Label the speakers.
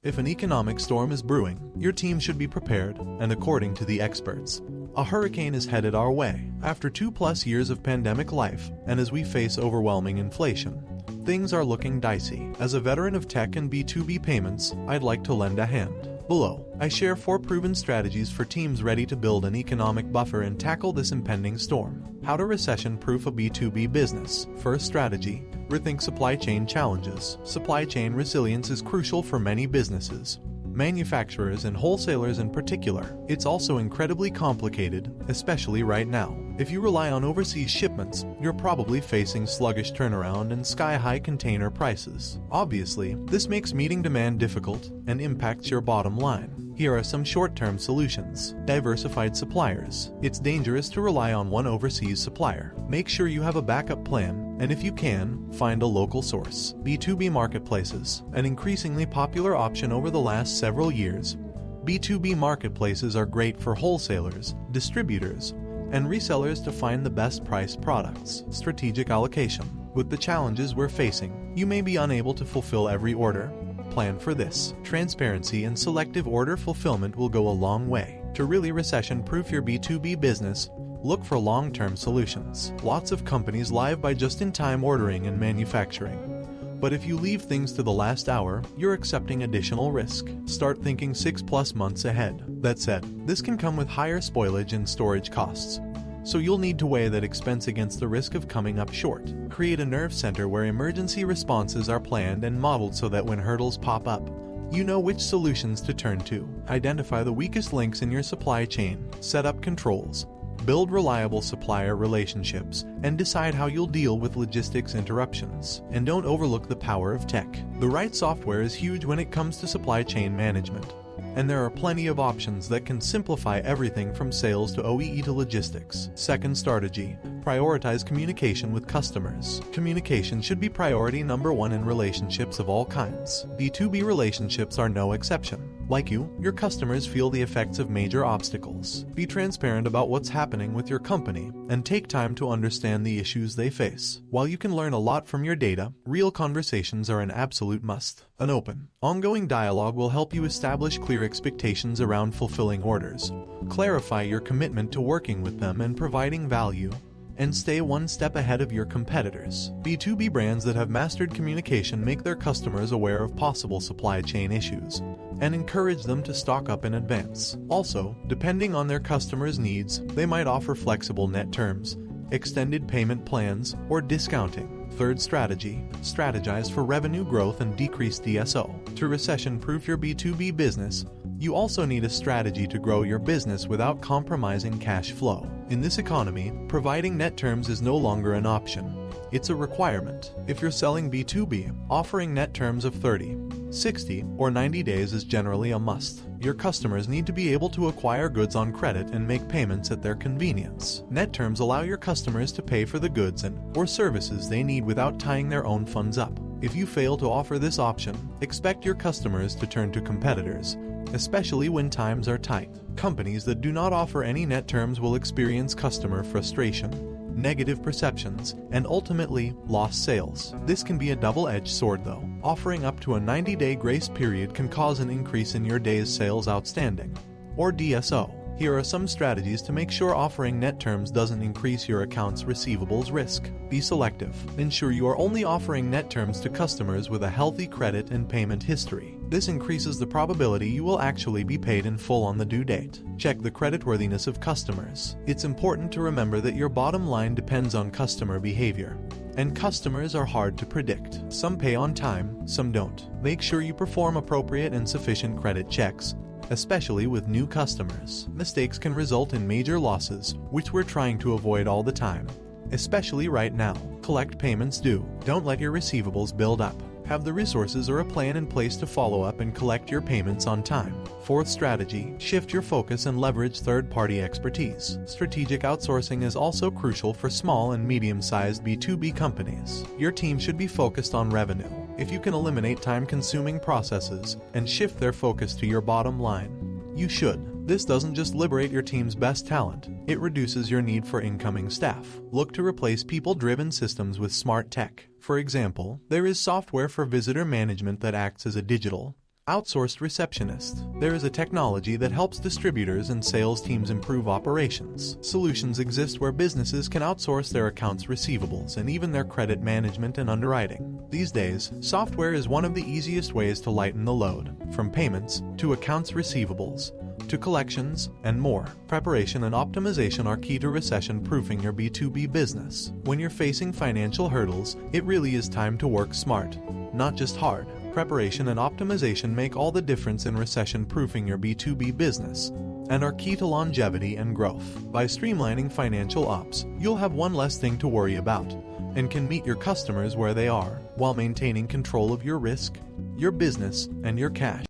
Speaker 1: If an economic storm is brewing, your team should be prepared, and according to the experts, a hurricane is headed our way. After 2+ years of pandemic life, and as we face overwhelming inflation, things are looking dicey. As a veteran of tech and B2B payments, I'd like to lend a hand. Below, I share 4 proven strategies for teams ready to build an economic buffer and tackle this impending storm. How to recession-proof a B2B business. First strategy, rethink supply chain challenges. Supply chain resilience is crucial for many businesses, manufacturers and wholesalers in particular. It's also incredibly complicated, especially right now. If you rely on overseas shipments, you're probably facing sluggish turnaround and sky-high container prices. Obviously, this makes meeting demand difficult and impacts your bottom line. Here are some short-term solutions. Diversified suppliers. It's dangerous to rely on one overseas supplier. Make sure you have a backup plan, and if you can, find a local source. B2B marketplaces. An increasingly popular option over the last several years. B2B marketplaces are great for wholesalers, distributors, and resellers to find the best priced products. Strategic allocation. With the challenges we're facing, you may be unable to fulfill every order. Plan for this. Transparency and selective order fulfillment will go a long way. To really recession-proof your B2B business, look for long-term solutions. Lots of companies live by just-in-time ordering and manufacturing. But if you leave things to the last hour, you're accepting additional risk. Start thinking 6+ months ahead. That said, this can come with higher spoilage and storage costs, so you'll need to weigh that expense against the risk of coming up short. Create a nerve center where emergency responses are planned and modeled so that when hurdles pop up, you know which solutions to turn to. Identify the weakest links in your supply chain, set up controls, build reliable supplier relationships, and decide how you'll deal with logistics interruptions. And don't overlook the power of tech. The right software is huge when it comes to supply chain management, and there are plenty of options that can simplify everything from sales to OEE to logistics. Second strategy, prioritize communication with customers. Communication should be priority number 1 in relationships of all kinds. B2B relationships are no exception. Like you, your customers feel the effects of major obstacles. Be transparent about what's happening with your company and take time to understand the issues they face. While you can learn a lot from your data, real conversations are an absolute must. An open, ongoing dialogue will help you establish clear expectations around fulfilling orders, clarify your commitment to working with them and providing value, and stay one step ahead of your competitors. B2B brands that have mastered communication make their customers aware of possible supply chain issues and encourage them to stock up in advance. Also, depending on their customers' needs, they might offer flexible net terms, extended payment plans, or discounting. Third strategy, strategize for revenue growth and decrease DSO. To recession-proof your B2B business, you also need a strategy to grow your business without compromising cash flow. In this economy, providing net terms is no longer an option. It's a requirement. If you're selling B2B, offering net terms of 30, 60, or 90 days is generally a must. Your customers need to be able to acquire goods on credit and make payments at their convenience. Net terms allow your customers to pay for the goods or services they need without tying their own funds up. If you fail to offer this option, expect your customers to turn to competitors, especially when times are tight. Companies that do not offer any net terms will experience customer frustration, negative perceptions, and ultimately lost sales. This can be a double-edged sword though. Offering up to a 90-day grace period can cause an increase in your days sales outstanding, or DSO. Here are some strategies to make sure offering net terms doesn't increase your accounts receivables risk. Be selective. Ensure you are only offering net terms to customers with a healthy credit and payment history. This increases the probability you will actually be paid in full on the due date. Check the creditworthiness of customers. It's important to remember that your bottom line depends on customer behavior, and customers are hard to predict. Some pay on time, some don't. Make sure you perform appropriate and sufficient credit checks, especially with new customers. Mistakes can result in major losses, which we're trying to avoid all the time, especially right now. Collect payments due. Don't let your receivables build up. Have the resources or a plan in place to follow up and collect your payments on time. Fourth strategy, shift your focus and leverage third-party expertise. Strategic outsourcing is also crucial for small and medium-sized B2B companies. Your team should be focused on revenue. If you can eliminate time-consuming processes and shift their focus to your bottom line, you should. This doesn't just liberate your team's best talent, it reduces your need for incoming staff. Look to replace people-driven systems with smart tech. For example, there is software for visitor management that acts as a digital Outsourced receptionist. There is a technology that helps distributors and sales teams improve operations. Solutions exist where businesses can outsource their accounts receivables and even their credit management and underwriting. These days, software is one of the easiest ways to lighten the load, from payments to accounts receivables to collections and more. Preparation and optimization are key to recession-proofing your B2B business. When you're facing financial hurdles, it really is time to work smart, not just hard. Preparation and optimization make all the difference in recession-proofing your B2B business and are key to longevity and growth. By streamlining financial ops, you'll have one less thing to worry about and can meet your customers where they are while maintaining control of your risk, your business, and your cash.